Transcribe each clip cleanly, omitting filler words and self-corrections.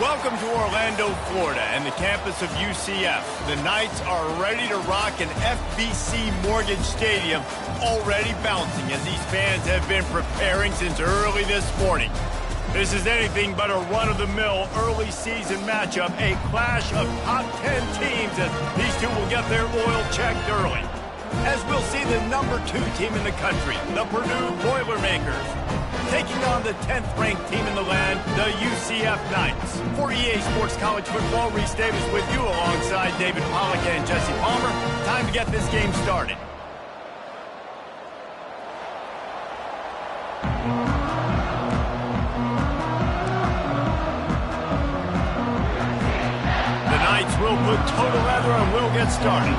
Welcome to Orlando, Florida, and the campus of UCF. The Knights are ready to rock an FBC Mortgage Stadium, already bouncing as these fans have been preparing since early this morning. This is anything but a run-of-the-mill early season matchup, a clash of top 10 teams as these two will get their oil checked early. As we'll see the number 2 team in the country, the Purdue Boilermakers, taking on the 10th-ranked team in the land, the UCF Knights. For EA Sports College Football, Reese Davis with you alongside David Pollack and Jesse Palmer. Time to get this game started. The Knights will put total leather and will get started.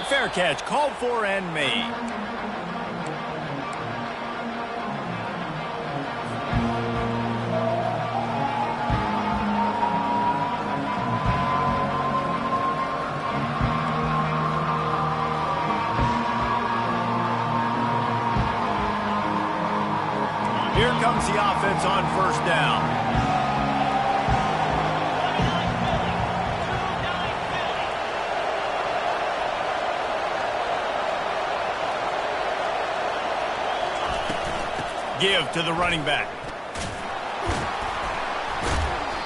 Fair catch, called for and made. Here comes the offense on first down. Give to the running back.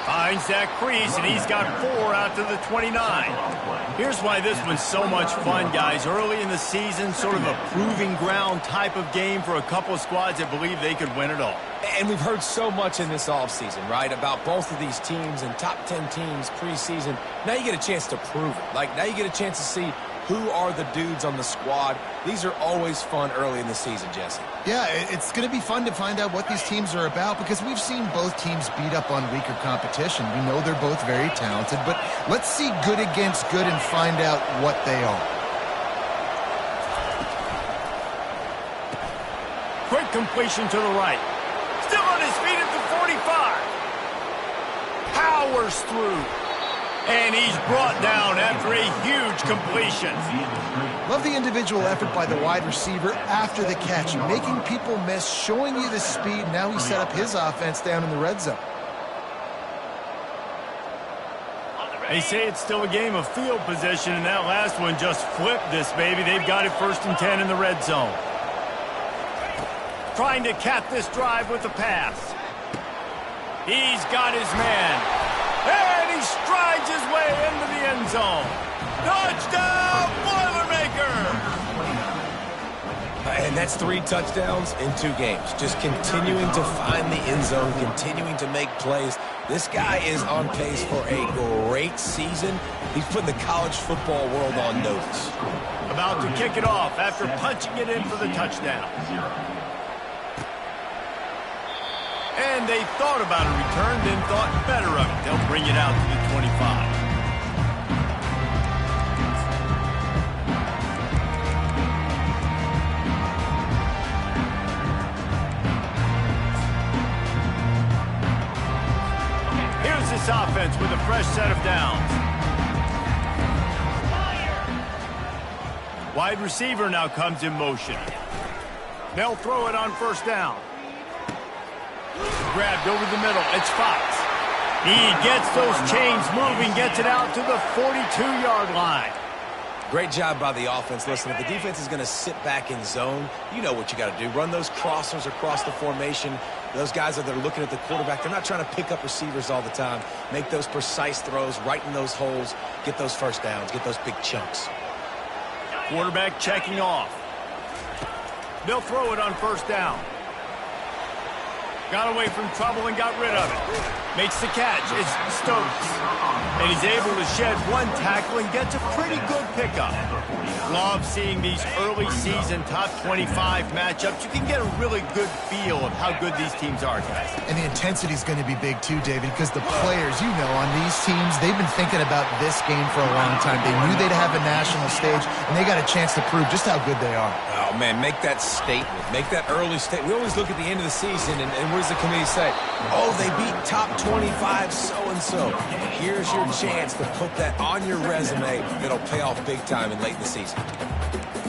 Finds that crease, and he's got 4 out to the 29. Here's why this one's so much fun, guys. Early in the season, sort of a proving ground type of game for a couple of squads that believe they could win it all. And we've heard so much in this offseason, right, about both of these teams and top 10 teams preseason. Now you get a chance to prove it. Like, now you get a chance to see who are the dudes on the squad. These are always fun early in the season, Jesse. Yeah, it's going to be fun to find out what these teams are about because we've seen both teams beat up on weaker competition. We know they're both very talented, but let's see good against good and find out what they are. Quick completion to the right. Still on his feet at the 45. Powers through. And he's brought down after a huge completion. Love the individual effort by the wide receiver after the catch, making people miss, showing you the speed. Now he set up his offense down in the red zone. They say it's still a game of field position, and that last one just flipped this baby. They've got it 1st and 10 in the red zone. Trying to cap this drive with a pass. He's got his man. And he strides his way into the end zone. Touchdown, Boilermakers! And that's 3 touchdowns in 2 games. Just continuing to find the end zone, continuing to make plays. This guy is on pace for a great season. He's putting the college football world on notice. About to kick it off after punching it in for the touchdown. And they thought about a return, then thought better of it. They'll bring it out to the 25. Here's this offense with a fresh set of downs. Wide receiver now comes in motion. They'll throw it on first down. Grabbed over the middle. It's Fox. He gets those chains moving, gets it out to the 42-yard line. Great job by the offense. Listen, if the defense is going to sit back in zone, you know what you got to do. Run those crossers across the formation. Those guys that are looking at the quarterback, they're not trying to pick up receivers all the time. Make those precise throws, right in those holes, get those first downs, get those big chunks. Quarterback checking off. They'll throw it on first down. Got away from trouble and got rid of it. Makes the catch. It's Stokes. And he's able to shed 1 tackle and gets a pretty good pickup. Love seeing these early season top 25 matchups. You can get a really good feel of how good these teams are, guys. And the intensity is going to be big too, David, because the players, you know, on these teams, they've been thinking about this game for a long time. They knew they'd have a national stage, and they got a chance to prove just how good they are. Oh, man, make that statement. Make that early statement. We always look at the end of the season, and we're what does the committee say? Oh, they beat top 25 so-and-so. Here's your chance to put that on your resume that'll pay off big time in late in the season.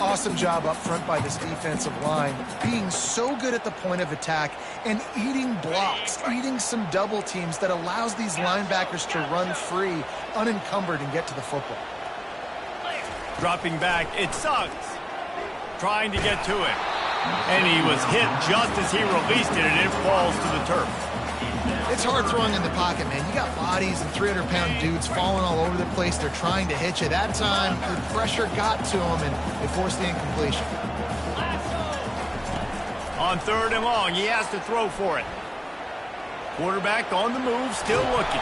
Awesome job up front by this defensive line, being so good at the point of attack and eating blocks, eating some double teams that allows these linebackers to run free, unencumbered, and get to the football. Dropping back, it sucks. Trying to get to it. And he was hit just as he released it, and it falls to the turf. It's hard throwing in the pocket, man. You got bodies and 300-pound dudes falling all over the place. They're trying to hit you. That time, the pressure got to him, and they forced the incompletion. On 3rd and long, he has to throw for it. Quarterback on the move, still looking.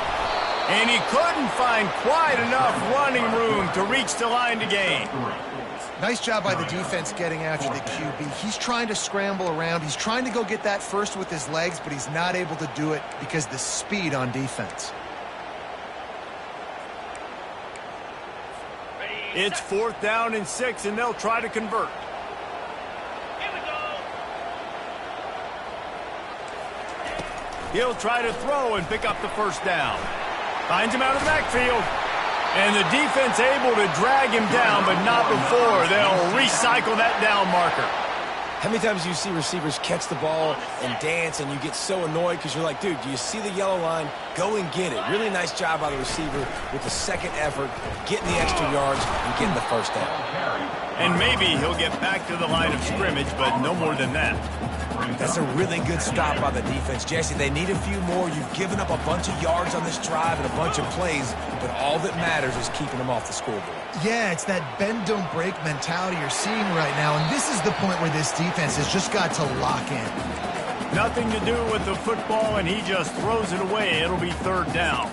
And he couldn't find quite enough running room to reach the line to gain. Nice job by the defense getting after the QB. He's trying to scramble around. He's trying to go get that first with his legs, but he's not able to do it because of the speed on defense. It's 4th down and 6, and they'll try to convert. He'll try to throw and pick up the first down. Finds him out of the backfield. And the defense able to drag him down, but not before they'll recycle that down marker. How many times do you see receivers catch the ball and dance, and you get so annoyed because you're like, dude, do you see the yellow line? Go and get it. Really nice job by the receiver with the second effort, getting the extra yards and getting the first down. And maybe he'll get back to the line of scrimmage, but no more than that. That's a really good stop by the defense. Jesse, they need a few more. You've given up a bunch of yards on this drive and a bunch of plays, but all that matters is keeping them off the scoreboard. Yeah, it's that bend, don't break mentality you're seeing right now, and this is the point where this defense has just got to lock in. Nothing to do with the football, and he just throws it away. It'll be 3rd down.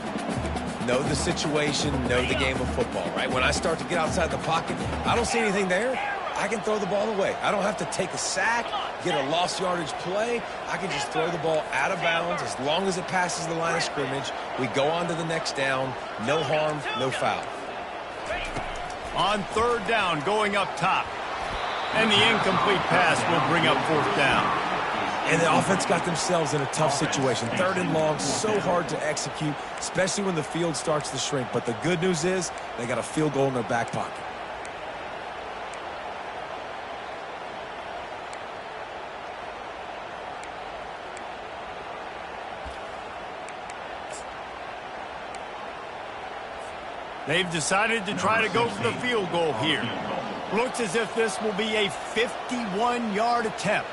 Know the situation, know the game of football, right? When I start to get outside the pocket, I don't see anything there. I can throw the ball away. I don't have to take a sack, get a lost yardage play. I can just throw the ball out of bounds as long as it passes the line of scrimmage. We go on to the next down. No harm, no foul. On 3rd down, going up top. And the incomplete pass will bring up 4th down. And the offense got themselves in a tough situation. 3rd and long, so hard to execute, especially when the field starts to shrink. But the good news is they got a field goal in their back pocket. They've decided to try to go for the field goal here. Looks as if this will be a 51-yard attempt.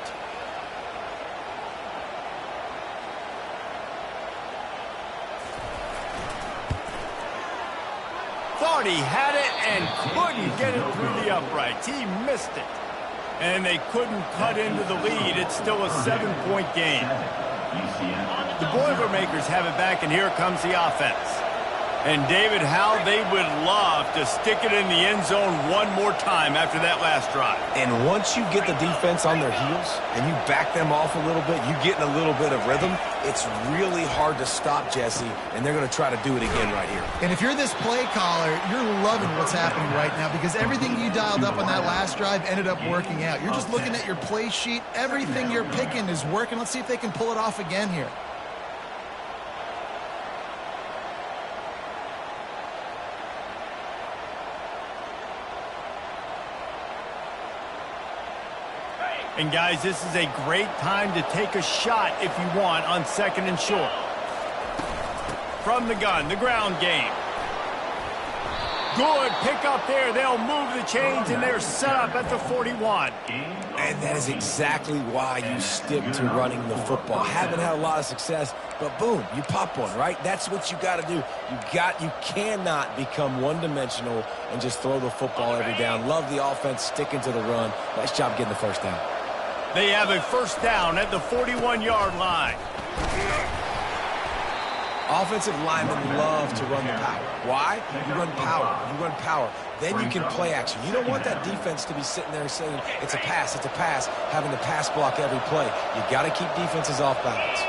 Thought he had it and couldn't get it through the uprights. He missed it. And they couldn't cut into the lead. It's still a 7-point game. The Boilermakers have it back, and here comes the offense. And, David, how they would love to stick it in the end zone one more time after that last drive. And once you get the defense on their heels and you back them off a little bit, you get in a little bit of rhythm, it's really hard to stop, Jesse, and they're going to try to do it again right here. And if you're this play caller, you're loving what's happening right now because everything you dialed up on that last drive ended up working out. You're just looking at your play sheet. Everything you're picking is working. Let's see if they can pull it off again here. And, guys, this is a great time to take a shot if you want on 2nd and short. From the gun, the ground game. Good pick up there. They'll move the chains, and they're set up at the 41. And that is exactly why you stick to running the football. Haven't had a lot of success, but boom, you pop one, right? That's what you got to do. You cannot become one-dimensional and just throw the football every down. Love the offense sticking to the run. Nice job getting the first down. They have a first down at the 41-yard line. Offensive linemen love to run the power. Why? You run power. You run power. Then you can play action. You don't want that defense to be sitting there saying, it's a pass, having to pass block every play. You got to keep defenses off balance.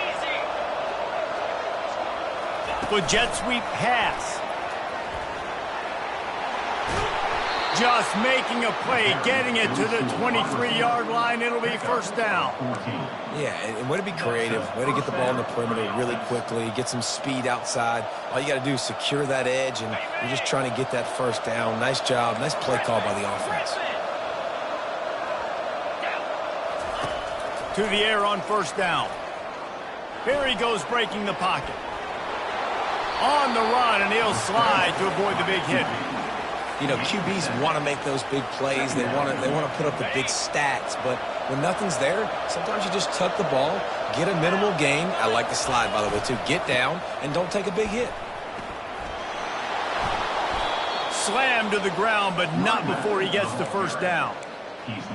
With jet sweep pass. Just making a play, getting it to the 23-yard line. It'll be first down. Yeah, and way to be creative, way to get the ball in the perimeter really quickly, get some speed outside. All you got to do is secure that edge, and you're just trying to get that first down. Nice job, nice play call by the offense. To the air on first down. Here he goes breaking the pocket. On the run, and he'll slide to avoid the big hit. You know, QBs want to make those big plays. They want to put up the big stats. But when nothing's there, sometimes you just tuck the ball, get a minimal gain. I like the slide, by the way, too. Get down and don't take a big hit. Slammed to the ground, but not before he gets the first down.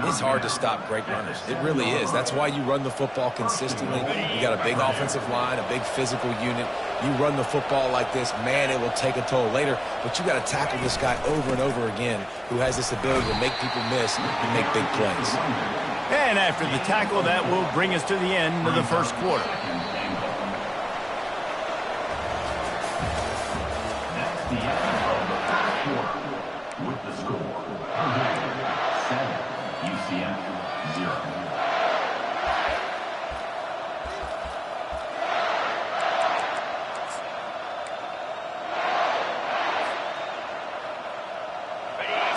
It's hard to stop great runners. It really is. That's why you run the football consistently. You got a big offensive line, a big physical unit. You run the football like this, man, it will take a toll later. But you got to tackle this guy over and over again who has this ability to make people miss and make big plays. And after the tackle, that will bring us to the end of the first quarter. With the score, 7, UCF 0.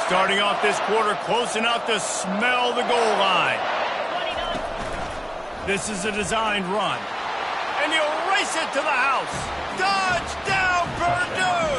Starting off this quarter close enough to smell the goal line. This is a designed run. And he'll race it to the house. Touchdown, Purdue!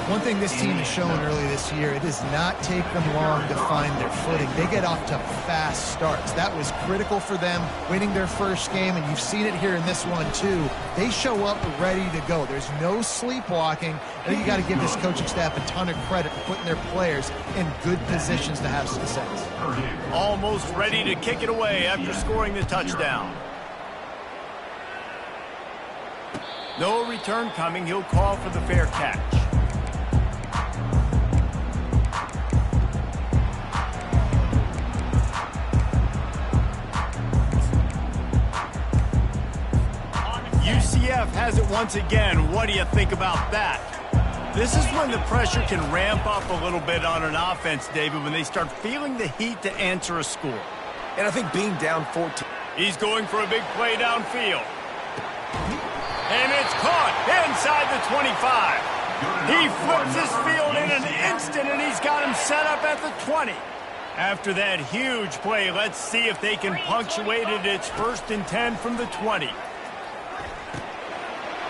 One thing this team has shown early this year, it does not take them long to find their footing. They get off to fast starts. That was critical for them, winning their first game, and you've seen it here in this one too. They show up ready to go. There's no sleepwalking. I think you got to give this coaching staff a ton of credit for putting their players in good positions to have success. Almost ready to kick it away after scoring the touchdown. No return coming. He'll call for the fair catch. UCF has it once again. What do you think about that? This is when the pressure can ramp up a little bit on an offense, David, when they start feeling the heat to answer a score. And I think being down 14. He's going for a big play downfield. And it's caught inside the 25. He flips his field in an instant, and he's got him set up at the 20. After that huge play, let's see if they can punctuate it. It's 1st and 10 from the 20.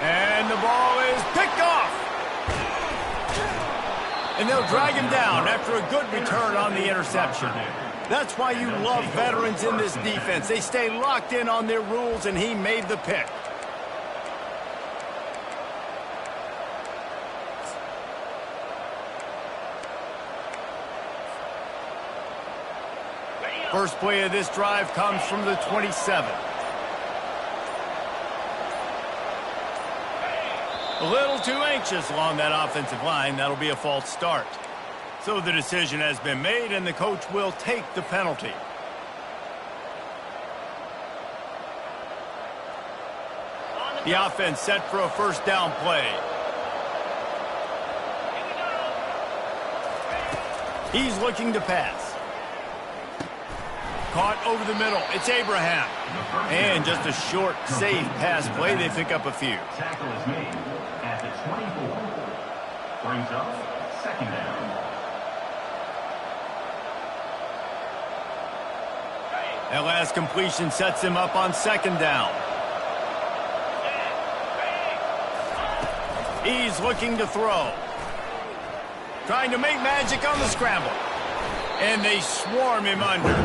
And the ball is picked off. And they'll drag him down after a good return on the interception. That's why you love veterans in this defense. They stay locked in on their rules, and he made the pick. First play of this drive comes from the 27. A little too anxious along that offensive line. That'll be a false start. So the decision has been made, and the coach will take the penalty. The offense set for a first down play. He's looking to pass. Caught over the middle. It's Abraham. And just a short, safe pass play. They pick up a few. Tackle is made at the 24. Brings up 2nd down. That last completion sets him up on 2nd down. He's looking to throw. Trying to make magic on the scramble. And they swarm him under.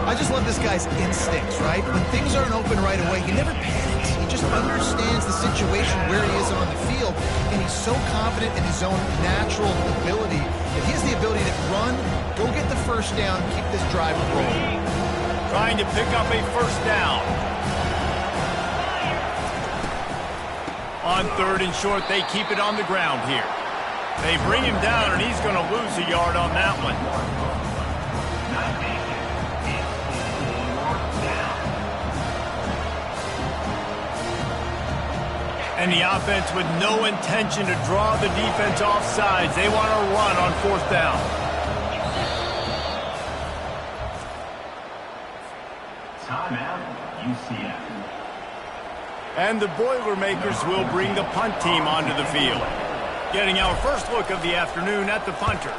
I just love this guy's instincts, right? When things aren't open right away, he never panics. He just understands the situation where he is on the field, and he's so confident in his own natural ability that he has the ability to run, go get the first down, keep this drive rolling. Trying to pick up a first down. On 3rd and short, they keep it on the ground here. They bring him down, and he's going to lose a yard on that one. And the offense with no intention to draw the defense off sides. They want to run on 4th down. Timeout, UCF. And the Boilermakers will bring the punt team onto the field. Getting our first look of the afternoon at the punter.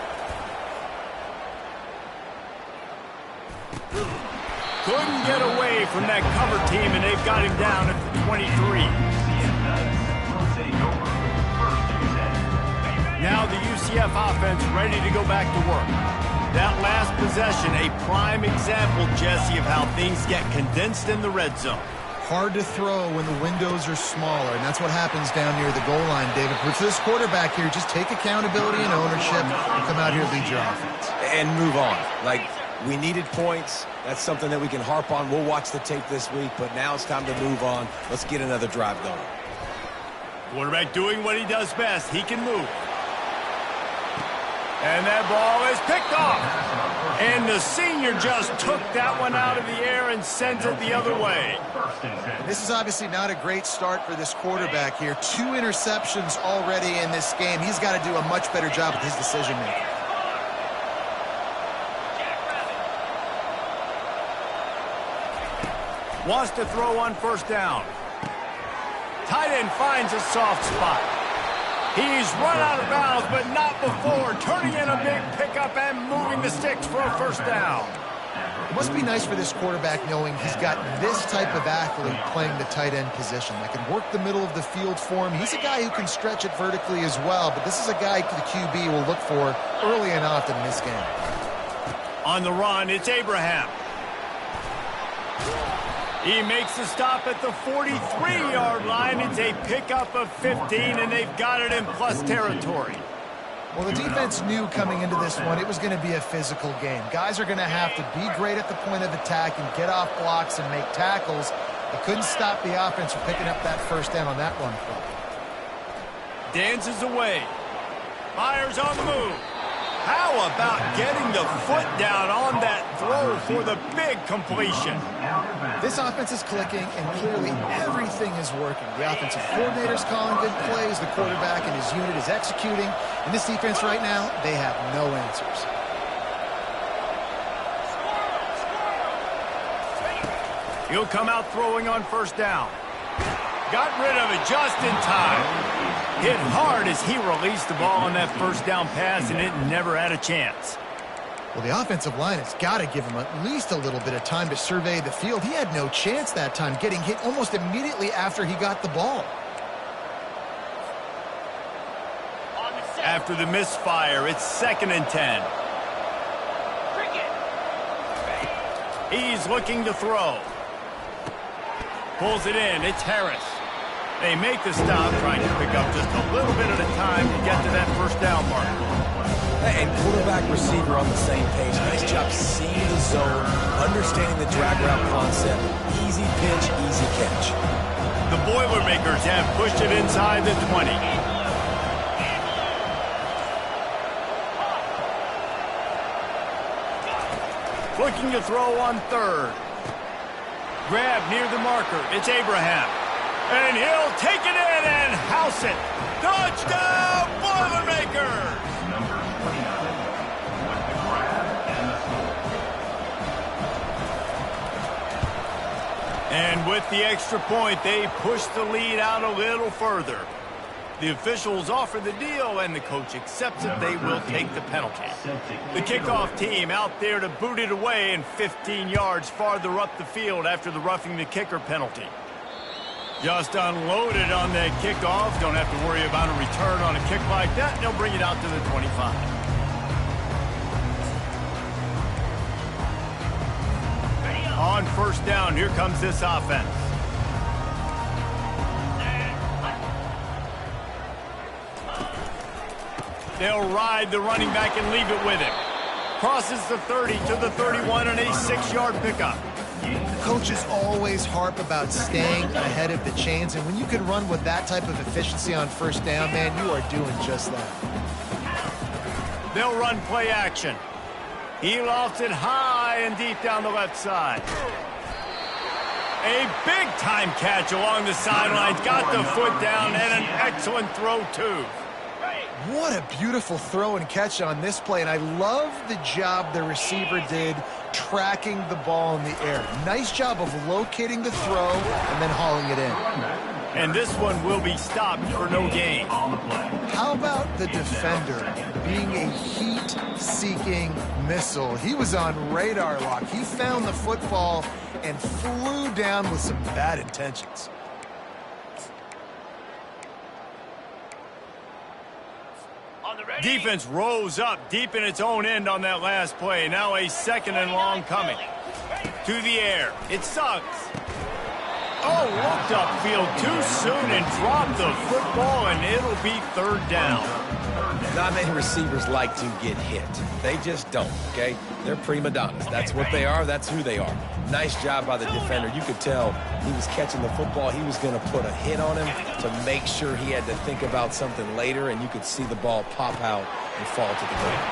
Couldn't get away from that cover team, and they've got him down at the 23. Now the UCF offense ready to go back to work. That last possession, a prime example, Jesse, of how things get condensed in the red zone. Hard to throw when the windows are smaller, and that's what happens down near the goal line, David. But for this quarterback here, just take accountability and ownership and come out here and lead your offense. And move on. Like, we needed points. That's something that we can harp on. We'll watch the tape this week, but now it's time to move on. Let's get another drive going. Quarterback doing what he does best. He can move. And that ball is picked off. And the senior just took that one out of the air and sends it the other way. This is obviously not a great start for this quarterback here. 2 interceptions already in this game. He's got to do a much better job with his decision-making. Wants to throw on 1st down. Tight end finds a soft spot. He's run out of bounds, but not before turning in a big pickup and moving the sticks for a 1st down. It must be nice for this quarterback knowing he's got this type of athlete playing the tight end position that can work the middle of the field for him. He's a guy who can stretch it vertically as well, but this is a guy the QB will look for early and often in this game. On the run, it's Abraham. He makes the stop at the 43-yard line. It's a pickup of 15, and they've got it in plus territory. Well, the defense knew coming into this one it was going to be a physical game. Guys are going to have to be great at the point of attack and get off blocks and make tackles. They couldn't stop the offense from picking up that 1st down on that run play. Dances away. Fires on the move. How about getting the foot down on that throw for the big completion? This offense is clicking, and clearly everything is working. The offensive coordinator's calling good plays, the quarterback and his unit is executing, and this defense right now, they have no answers. He'll come out throwing on 1st down. Got rid of it just in time. Hit hard as he released the ball on that 1st down pass, and it never had a chance. Well, the offensive line has got to give him at least a little bit of time to survey the field. He had no chance that time, getting hit almost immediately after he got the ball. After the misfire, it's 2nd and 10. He's looking to throw. Pulls it in. It's Harris. They make the stop, trying to pick up just a little bit at a time to get to that 1st down mark. And quarterback receiver on the same page. Nice job seeing the zone, understanding the drag route concept. Easy pitch, easy catch. The Boilermakers have pushed it inside the 20. Looking to throw on 3rd. Grab near the marker. It's Abraham. And he'll take it in and house it. Touchdown, Boilermakers! Number 29 with the grab and the score. And with the extra point, they push the lead out a little further. The officials offer the deal, and the coach accepts it. They will take the penalty. The kickoff team out there to boot it away and 15 yards farther up the field after the roughing the kicker penalty. Just unloaded on that kickoff. Don't have to worry about a return on a kick like that. They'll bring it out to the 25. On 1st down, here comes this offense. They'll ride the running back and leave it with him. Crosses the 30 to the 31 and a 6-yard pickup. Coaches always harp about staying ahead of the chains, and when you can run with that type of efficiency on 1st down, man, you are doing just that. They'll run play action. He lofts it high and deep down the left side. A big-time catch along the sidelines. Got the foot down and an excellent throw, too. What a beautiful throw and catch on this play, and I love the job the receiver did tracking the ball in the air. Nice job of locating the throw and then hauling it in. And this one will be stopped for no gain. How about the defender being a heat-seeking missile? He was on radar lock. He found the football and flew down with some bad intentions. Defense rose up deep in its own end on that last play. Now a 2nd and long coming. To the air. It sucks. Oh, looked upfield too soon and dropped the football, and it'll be 3rd down. Not many receivers like to get hit. They just don't, okay? They're prima donnas. That's what they are. That's who they are. Nice job by the defender. You could tell he was catching the football. He was going to put a hit on him to make sure he had to think about something later, and you could see the ball pop out and fall to the ground.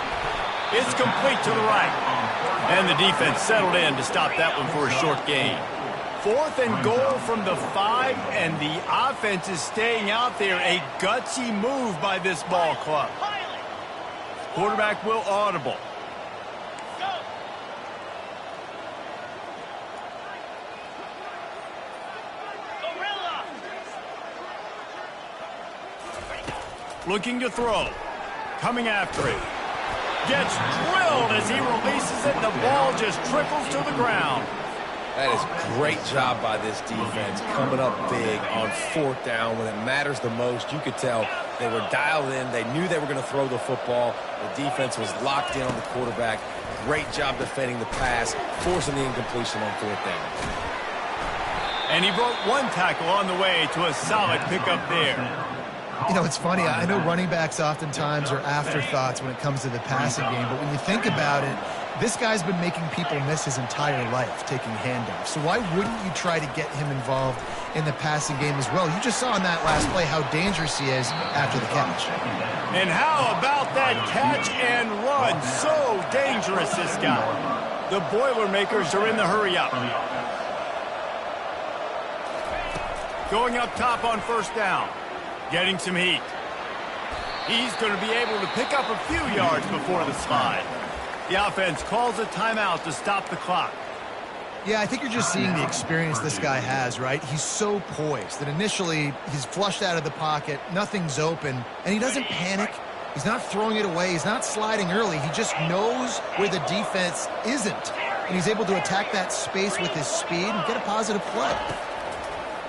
It's complete to the right. And the defense settled in to stop that one for a short gain. 4th and goal from the 5, and the offense is staying out there. A gutsy move by this ball club. Quarterback will audible. Looking to throw. Coming after it. Gets drilled as he releases it, and the ball just trickles to the ground. That is a great job by this defense, coming up big on 4th down when it matters the most. You could tell they were dialed in. They knew they were going to throw the football. The defense was locked in on the quarterback. Great job defending the pass, forcing the incompletion on 4th down. And he broke one tackle on the way to a solid pickup there. You know, it's funny. I know running backs oftentimes are afterthoughts when it comes to the passing game, but when you think about it, this guy's been making people miss his entire life taking handoffs. So why wouldn't you try to get him involved in the passing game as well? You just saw in that last play how dangerous he is after the catch. And how about that catch and run? So dangerous, this guy. The Boilermakers are in the hurry-up. Going up top on 1st down. Getting some heat. He's going to be able to pick up a few yards before the slide. The offense calls a timeout to stop the clock. Yeah, I think you're just seeing the experience this guy has, right? He's so poised that initially he's flushed out of the pocket, nothing's open, and he doesn't panic. He's not throwing it away. He's not sliding early. He just knows where the defense isn't, and he's able to attack that space with his speed and get a positive play.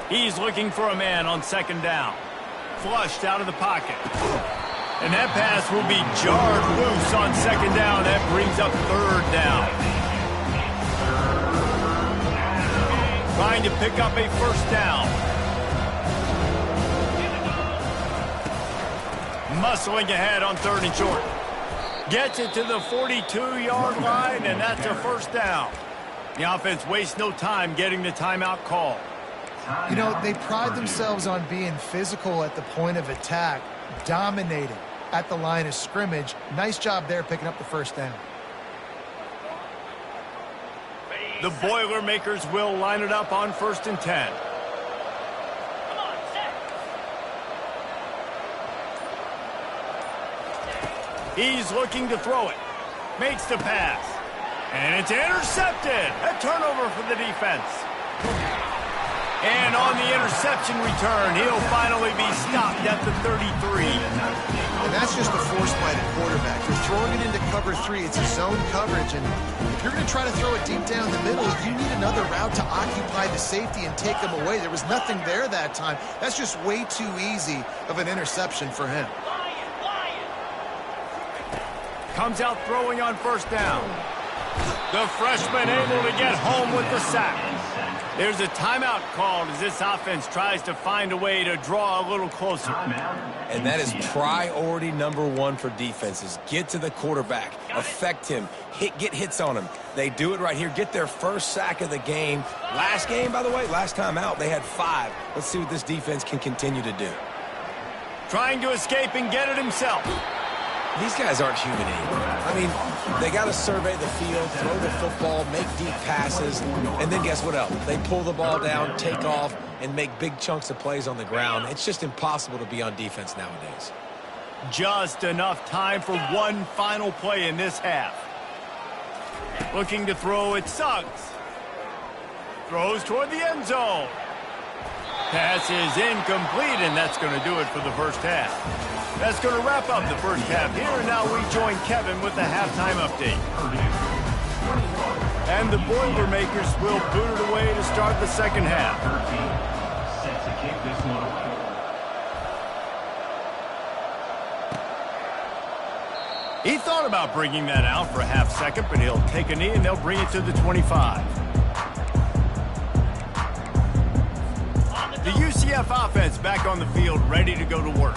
He's looking for a man on 2nd down. Flushed out of the pocket. And that pass will be jarred loose on 2nd down. That brings up 3rd down. Trying to pick up a 1st down. Muscling ahead on 3rd and short. Gets it to the 42-yard line, and that's a 1st down. The offense wastes no time getting the timeout call. You know, they pride themselves on being physical at the point of attack, dominating at the line of scrimmage. Nice job there picking up the 1st down. The Boilermakers will line it up on 1st and 10. He's looking to throw it. Makes the pass. And it's intercepted. A turnover for the defense. And on the interception return, he'll finally be stopped at the 33. And that's just a force by the quarterback. You're throwing it into cover 3. It's a zone coverage. And if you're going to try to throw it deep down the middle, you need another route to occupy the safety and take them away. There was nothing there that time. That's just way too easy of an interception for him. Comes out throwing on 1st down. The freshman able to get home with the sack. There's a timeout called as this offense tries to find a way to draw a little closer. And that is priority number 1 for defenses. Get to the quarterback. Affect him. Get hits on him. They do it right here. Get their 1st sack of the game. Last game, by the way, last time out, they had 5. Let's see what this defense can continue to do. Trying to escape and get it himself. These guys aren't human anymore. I mean, they got to survey the field, throw the football, make deep passes, and then guess what else? They pull the ball down, take off, and make big chunks of plays on the ground. It's just impossible to be on defense nowadays. Just enough time for one final play in this half. Looking to throw, it Suggs. Throws toward the end zone. Pass is incomplete, and that's going to do it for the first half. That's going to wrap up the first half here, and now we join Kevin with the halftime update. And the Boilermakers will boot it away to start the second half. Set to kick this one away. He thought about bringing that out for a half second, but he'll take a knee and they'll bring it to the 25. The UCF offense back on the field, ready to go to work.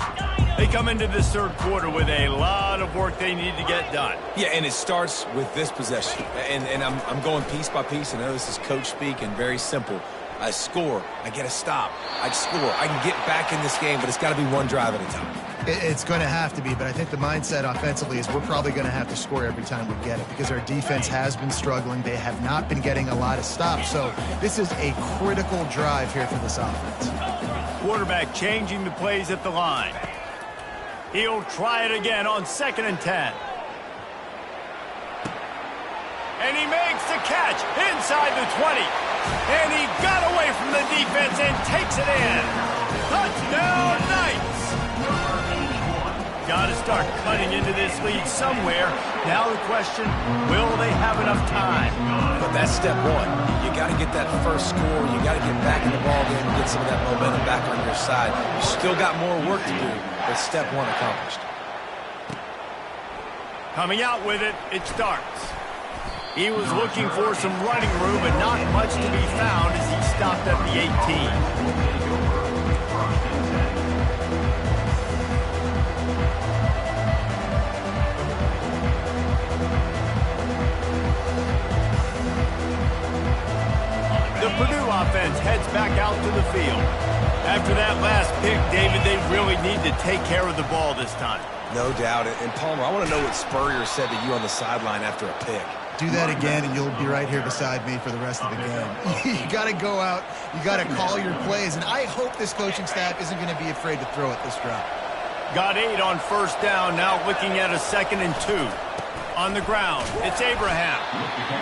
They come into this third quarter with a lot of work they need to get done. Yeah, and it starts with this possession. And I'm going piece by piece. I know this is coach speak and very simple. I score. I get a stop. I score. I can get back in this game, but it's got to be one drive at a time. It's going to have to be, but I think the mindset offensively is we're probably going to have to score every time we get it because our defense has been struggling. They have not been getting a lot of stops, so this is a critical drive here for this offense. Quarterback changing the plays at the line. He'll try it again on 2nd and 10. And he makes the catch inside the 20. And he got away from the defense and takes it in. Touchdown, Knights! Got to start cutting into this lead somewhere. Now the question, will they have enough time? But that's step one. You got to get that first score. You got to get back in the ball game and get some of that momentum back on your side. You still got more work to do, but step one accomplished. Coming out with it, it starts. He was looking for some running room, but not much to be found as he stopped at the 18. The Purdue offense heads back out to the field. After that last pick, David, they really need to take care of the ball this time. No doubt. And Palmer, I want to know what Spurrier said to you on the sideline after a pick. Do that again, and you'll be right here beside me for the rest of the game. You got to go out. You got to call your plays, and I hope this coaching staff isn't going to be afraid to throw it this drive. Got 8 on first down, now looking at a 2nd and 2. On the ground, it's Abraham.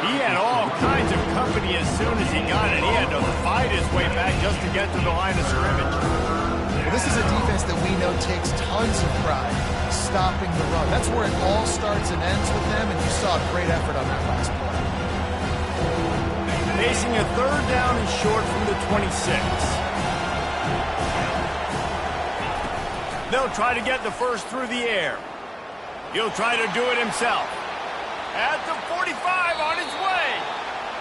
He had all kinds of company as soon as he got it. He had to fight his way back just to get to the line of scrimmage. Well, this is a defense that we know takes tons of pride stopping the run. That's where it all starts and ends with them, and you saw a great effort on that last play. Facing a 3rd down and short from the 26. They'll try to get the first through the air. He'll try to do it himself. At the 45 on his way.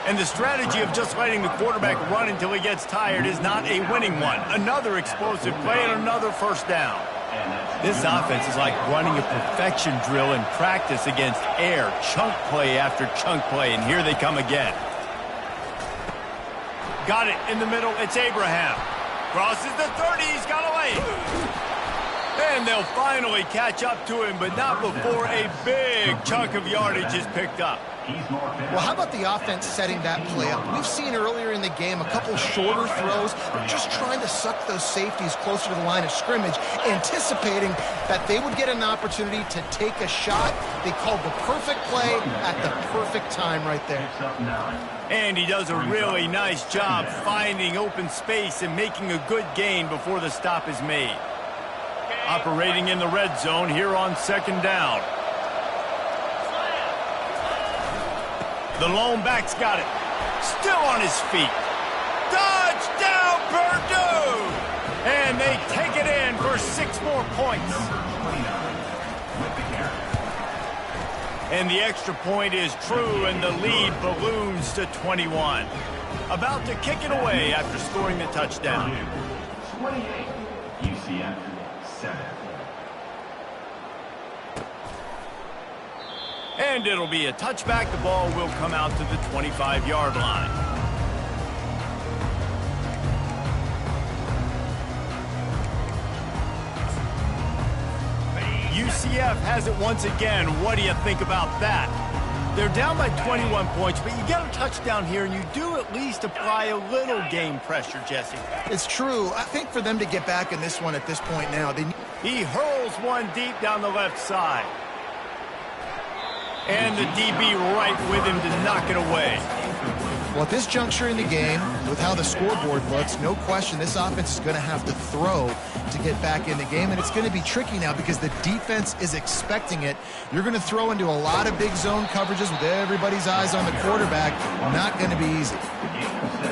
And the strategy of just letting the quarterback run until he gets tired is not a winning one. Another explosive play and another first down. This offense is like running a perfection drill in practice against air. Chunk play after chunk play, and here they come again. Got it in the middle. It's Abraham. Crosses the 30. He's got away. And they'll finally catch up to him, but not before a big chunk of yardage is picked up. Well, how about the offense setting that play up? We've seen earlier in the game a couple shorter throws. They're just trying to suck those safeties closer to the line of scrimmage, anticipating that they would get an opportunity to take a shot. They called the perfect play at the perfect time right there. And he does a really nice job finding open space and making a good gain before the stop is made. Operating in the red zone here on 2nd down. The lone back's got it. Still on his feet. Touchdown, Purdue! And they take it in for 6 more points. And the extra point is true, and the lead balloons to 21. About to kick it away after scoring the touchdown. 28, UCF 7. And it'll be a touchback. The ball will come out to the 25-yard line. UCF has it once again. What do you think about that? They're down by 21 points, but you get a touchdown here, and you do at least apply a little game pressure, Jesse. It's true. I think for them to get back in this one at this point now, he hurls one deep down the left side. And the DB right with him to knock it away. Well, at this juncture in the game, with how the scoreboard looks, no question this offense is going to have to throw to get back in the game, and it's going to be tricky now because the defense is expecting it. You're going to throw into a lot of big zone coverages with everybody's eyes on the quarterback. Not going to be easy.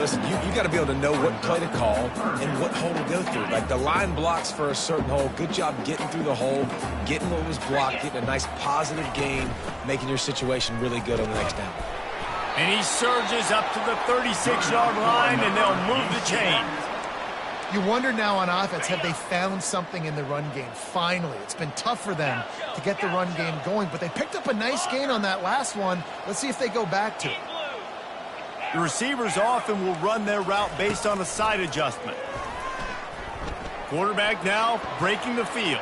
Listen, you got to be able to know what play to call and what hole to go through. Like the line blocks for a certain hole. Good job getting through the hole, getting what was blocked, getting a nice positive gain, making your situation really good on the next down. And he surges up to the 36-yard line, and they'll move the chains. You wonder now on offense, have they found something in the run game? Finally, it's been tough for them to get the run game going, but they picked up a nice gain on that last one. Let's see if they go back to it. The receivers often will run their route based on a side adjustment. Quarterback now breaking the field.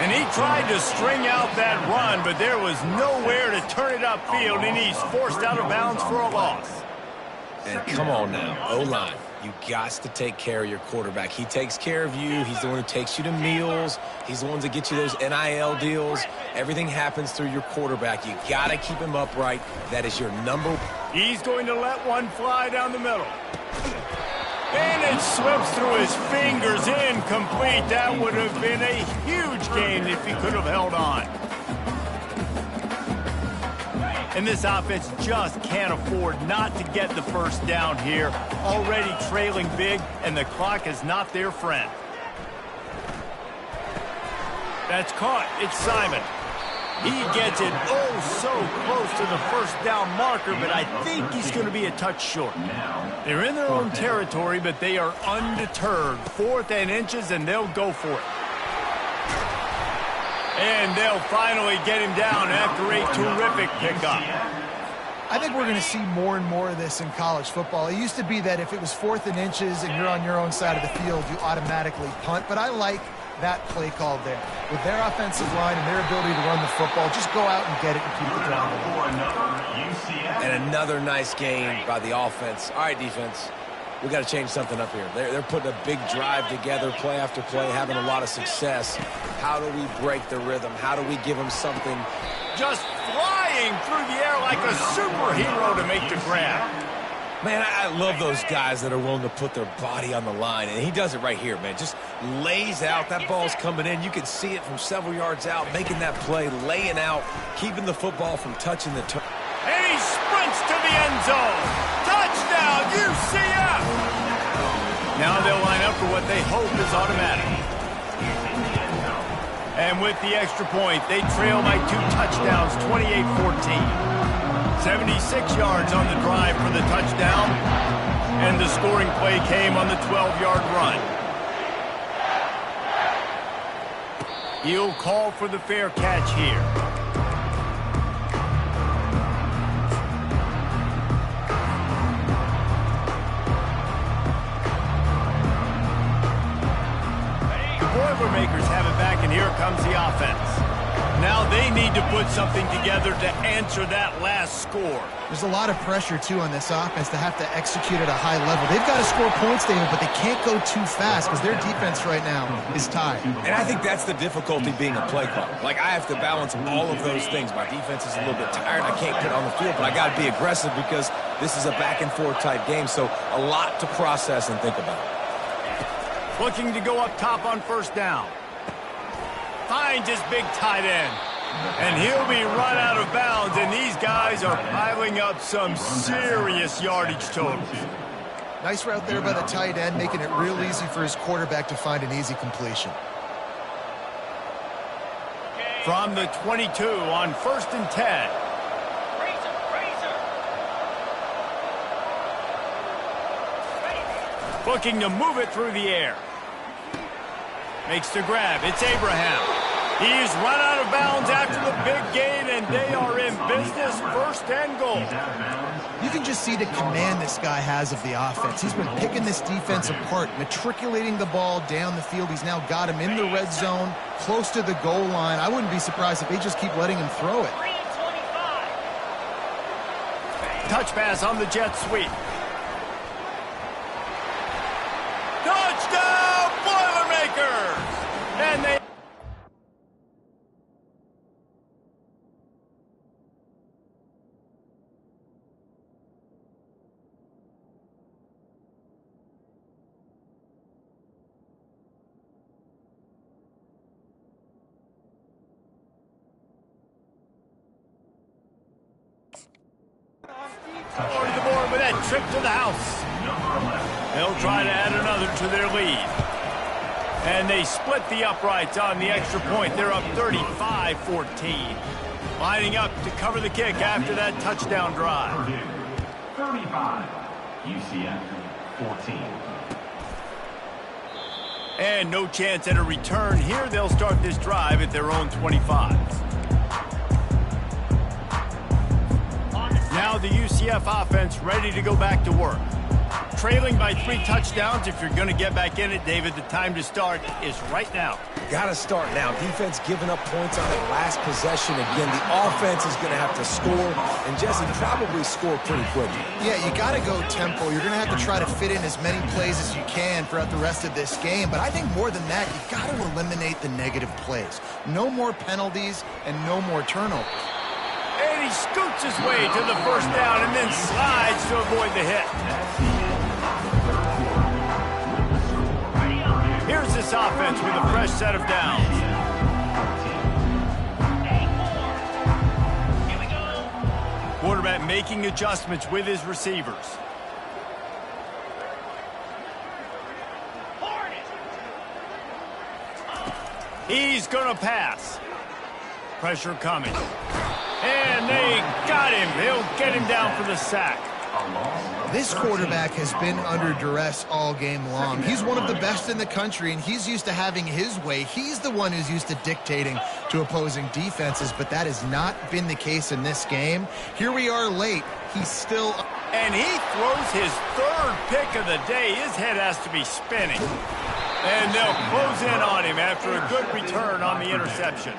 And he tried to string out that run, but there was nowhere to turn it upfield, and he's forced out of bounds for a loss. And come on now, O-line. You got to take care of your quarterback. He takes care of you. He's the one who takes you to meals. He's the one that gets you those NIL deals. Everything happens through your quarterback. You got to keep him upright. That is your number. He's going to let one fly down the middle. And it slips through his fingers, incomplete. That would have been a huge gain if he could have held on. And this offense just can't afford not to get the first down here. Already trailing big, and the clock is not their friend. That's caught. It's Simon. He gets it so close to the first down marker, but I think he's going to be a touch short. They're in their own territory, but they are undeterred. 4th and inches, and they'll go for it. And they'll finally get him down after a terrific pickup. I think we're going to see more and more of this in college football. It used to be that if it was 4th and inches and you're on your own side of the field, you automatically punt. But I like that play call there. With their offensive line and their ability to run the football, just go out and get it and keep the drive going. And another nice gain by the offense. All right, defense. We got to change something up here. They're putting a big drive together, play after play, having a lot of success. How do we break the rhythm? How do we give them something? Just flying through the air like a superhero to make the grab. Man, I love those guys that are willing to put their body on the line, and he does it right here, man. Just lays out. That ball's coming in. You can see it from several yards out, making that play, laying out, keeping the football from touching the turf. And he sprints to the end zone. Touchdown, UCF! Now they'll line up for what they hope is automatic. And with the extra point, they trail by 2 touchdowns, 28-14. 76 yards on the drive for the touchdown. And the scoring play came on the 12-yard run. He'll call for the fair catch here. Boilermakers have it back, and here comes the offense. Now they need to put something together to answer that last score. There's a lot of pressure, too, on this offense to have to execute at a high level. They've got to score points, David, but they can't go too fast because their defense right now is tied. And I think that's the difficulty being a play caller. Like, I have to balance all of those things. My defense is a little bit tired. I can't put it on the field, but I got to be aggressive because this is a back-and-forth type game, so a lot to process and think about. Looking to go up top on first down. Finds his big tight end. And he'll be run out of bounds, and these guys are piling up some serious yardage totals. Nice route there by the tight end, making it real easy for his quarterback to find an easy completion. From the 22 on 1st and 10. Looking to move it through the air. Makes the grab. It's Abraham. He's run out of bounds after the big gain, and they are in business, first and goal. You can just see the command this guy has of the offense. He's been picking this defense apart, matriculating the ball down the field. He's now got him in the red zone, close to the goal line. I wouldn't be surprised if they just keep letting him throw it. Touch pass on the jet sweep. Touchdown, Boilermakers! And they... Over the board with that trip to the house. They'll try to add another to their lead. And they split the uprights on the extra point. They're up 35-14. Lining up to cover the kick after that touchdown drive. Purdue, 35. UCF, 14. And no chance at a return here. They'll start this drive at their own 25. Now the UCF offense ready to go back to work. Trailing by 3 touchdowns. If you're going to get back in it, David, the time to start is right now. Got to start now. Defense giving up points on that last possession. Again, the offense is going to have to score, and Jesse probably score pretty quickly. Yeah, you got to go tempo. You're going to have to try to fit in as many plays as you can throughout the rest of this game. But I think more than that, you got to eliminate the negative plays. No more penalties and no more turnovers. And he scoots his way to the first down and then slides to avoid the hit. Here's this offense with a fresh set of downs. Quarterback making adjustments with his receivers. He's going to pass. Pressure coming. And they got him. He'll get him down for the sack. This quarterback has been under duress all game long. He's one of the best in the country, and he's used to having his way. He's the one who's used to dictating to opposing defenses, but that has not been the case in this game. Here we are late. He's still... And he throws his 3rd pick of the day. His head has to be spinning. And they'll close in on him after a good return on the interception.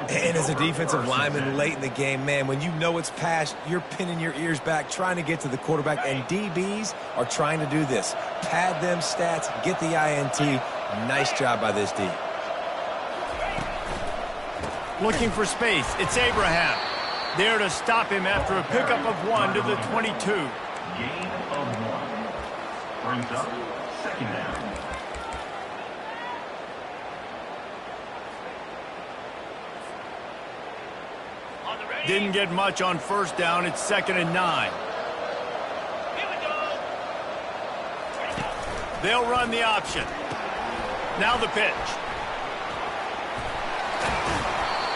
And as a defensive lineman late in the game, man, when you know it's passed, you're pinning your ears back, trying to get to the quarterback, and DBs are trying to do this. Pad them stats, get the INT. Nice job by this D. Looking for space. It's Abraham. There to stop him after a pickup of 1 to the 22. Gain of 1. Brings up 2nd down. Didn't get much on first down. It's 2nd and 9. They'll run the option. Now the pitch.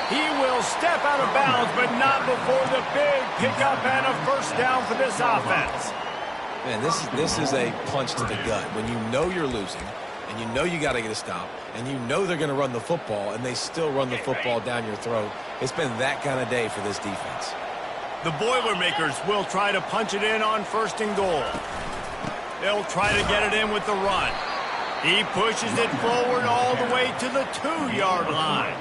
He will step out of bounds, but not before the big pickup and a first down for this offense. Man, this is a punch to the gut. When you know you're losing, and you know you got to get a stop, and you know they're going to run the football, and they still run the football down your throat. It's been that kind of day for this defense. The Boilermakers will try to punch it in on 1st and goal. They'll try to get it in with the run. He pushes it forward all the way to the 2-yard line.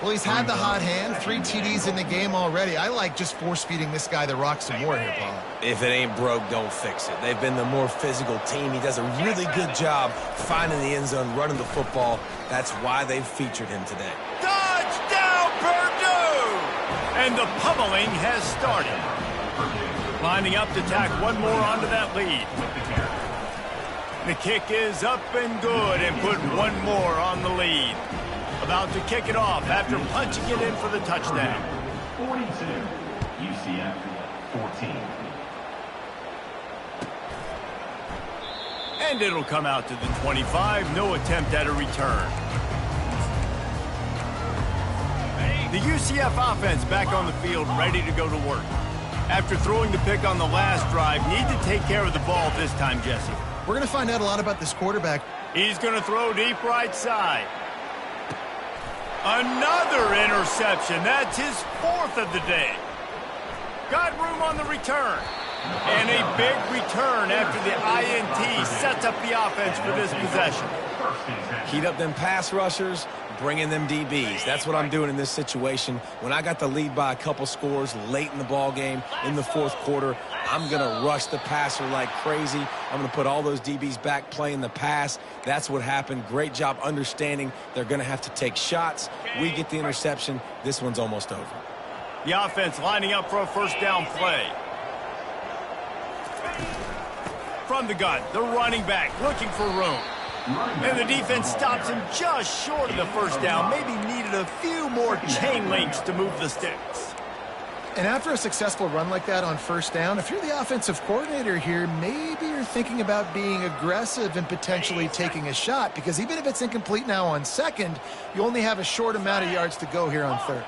Well, he's had the hot hand, 3 TDs in the game already. I like just force-feeding this guy the rock some more here, Paul. If it ain't broke, don't fix it. They've been the more physical team. He does a really good job finding the end zone, running the football. That's why they've featured him today. Touchdown, Purdue! And the pummeling has started. Lining up to tack one more onto that lead. The kick is up and good and put one more on the lead. About to kick it off after punching it in for the touchdown. 42, UCF 14. And it'll come out to the 25. No attempt at a return. The UCF offense back on the field, ready to go to work. After throwing the pick on the last drive, need to take care of the ball this time, Jesse. We're going to find out a lot about this quarterback. He's going to throw deep right side. Another interception. That's his 4th of the day. Got room on the return. And a big return after the INT sets up the offense for this possession. Heat up them pass rushers, bring in them DBs. That's what I'm doing in this situation. When I got the lead by a couple scores late in the ball game, in the fourth quarter, I'm going to rush the passer like crazy. I'm going to put all those DBs back playing the pass. That's what happened. Great job understanding they're going to have to take shots. We get the interception. This one's almost over. The offense lining up for a first down play. From the gun, the running back looking for room. And the defense stops him just short of the first down. Maybe needed a few more chain links to move the sticks. And after a successful run like that on first down, if you're the offensive coordinator here, maybe you're thinking about being aggressive and potentially taking a shot, because even if it's incomplete now on second, you only have a short amount of yards to go here on third.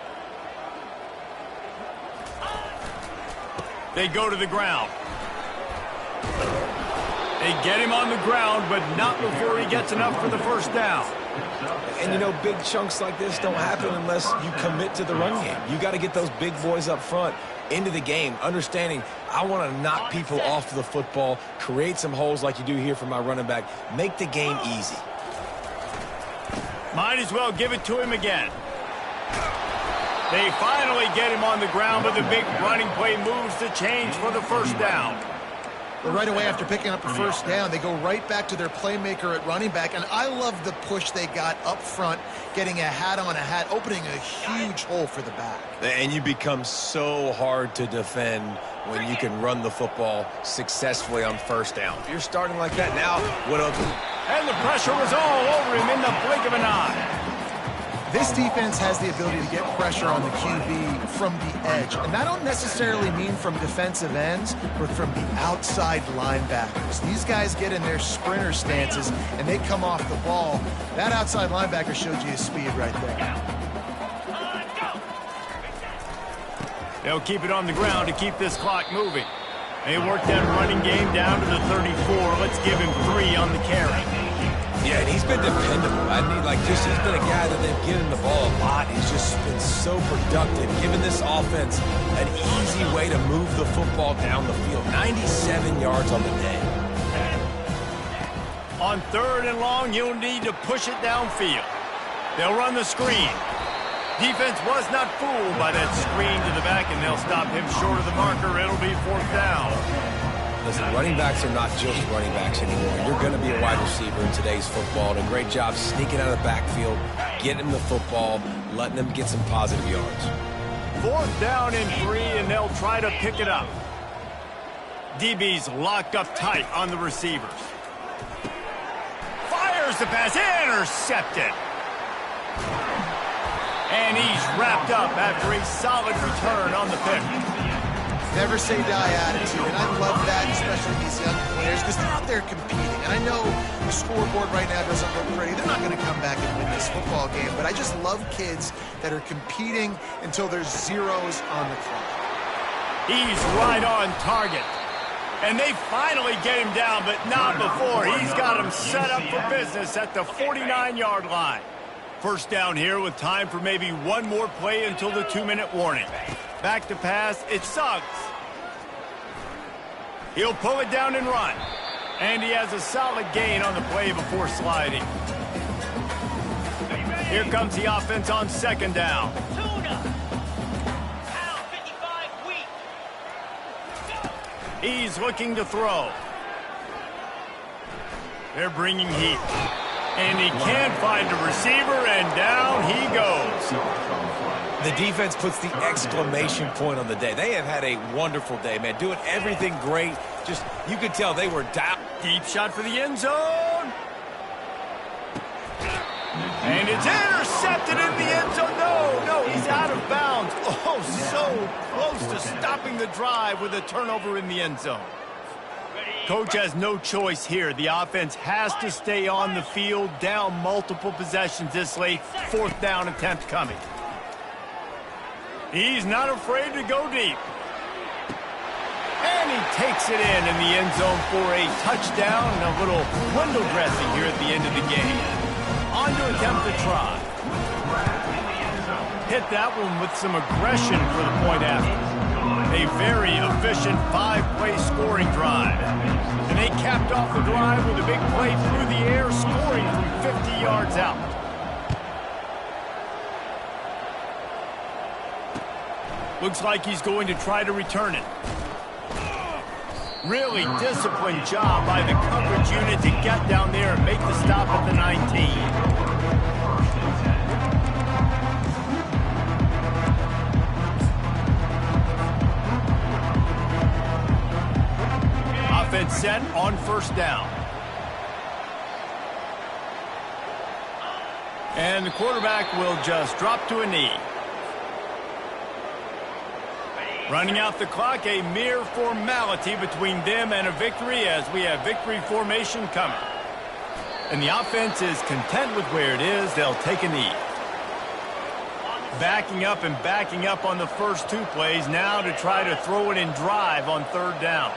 They go to the ground. They get him on the ground, but not before he gets enough for the first down. And, you know, big chunks like this don't happen unless you commit to the run game. You got to get those big boys up front into the game, understanding I want to knock people off the football, create some holes like you do here for my running back, make the game easy. Might as well give it to him again. They finally get him on the ground, but the big running play moves the chains for the first down. But right away after picking up a first down, they go right back to their playmaker at running back. And I love the push they got up front, getting a hat on a hat, opening a huge hole for the back. And you become so hard to defend when you can run the football successfully on first down. If you're starting like that now, what else? And the pressure was all over him in the blink of an eye. This defense has the ability to get pressure on the QB from the edge. And that don't necessarily mean from defensive ends, but from the outside linebackers. These guys get in their sprinter stances, and they come off the ball. That outside linebacker showed you his speed right there. They'll keep it on the ground to keep this clock moving. They work that running game down to the 34. Let's give him 3 on the carry. Yeah, and he's been dependable. I mean, like, he's been a guy that they've given the ball a lot. He's just been so productive, giving this offense an easy way to move the football down the field. 97 yards on the day. On third and long, you'll need to push it downfield. They'll run the screen. Defense was not fooled by that screen to the back, and they'll stop him short of the marker. It'll be fourth down. Listen, running backs are not just running backs anymore. You're going to be a wide receiver in today's football. And a great job sneaking out of the backfield, getting him the football, letting them get some positive yards. Fourth down and 3, and they'll try to pick it up. DB's locked up tight on the receivers. Fires the pass, intercepted. And he's wrapped up after a solid return on the pick. Never say die attitude, and I love that, especially these young players, because they're out there competing. And I know the scoreboard right now doesn't look pretty. They're not going to come back and win this football game, but I just love kids that are competing until there's zeros on the clock. He's right on target. And they finally get him down, but not before. He's got him set up for business at the 49-yard line. First down here with time for maybe one more play until the 2-minute warning. Back to pass, it sucks. He'll pull it down and run. And he has a solid gain on the play before sliding. Here comes the offense on second down. He's looking to throw. They're bringing heat. And he can't find a receiver, and down he goes. The defense puts the exclamation point on the day. They have had a wonderful day, man. Doing everything great. Just, you could tell they were down. Deep shot for the end zone. And it's intercepted in the end zone. No, he's out of bounds. Oh, so close to stopping the drive with a turnover in the end zone. Coach has no choice here. The offense has to stay on the field, down multiple possessions this late. Fourth down attempt coming. He's not afraid to go deep. And he takes it in the end zone for a touchdown and a little window dressing here at the end of the game. On to attempt to try. Hit that one with some aggression for the point after. A very efficient 5-play scoring drive. And they capped off the drive with a big play through the air, scoring from 50 yards out. Looks like he's going to try to return it. Really disciplined job by the coverage unit to get down there and make the stop at the 19. Offense set on first down. And the quarterback will just drop to a knee. Running out the clock, a mere formality between them and a victory as we have victory formation coming. And the offense is content with where it is. They'll take a knee. Backing up and backing up on the first 2 plays now to try to throw it in drive on third down.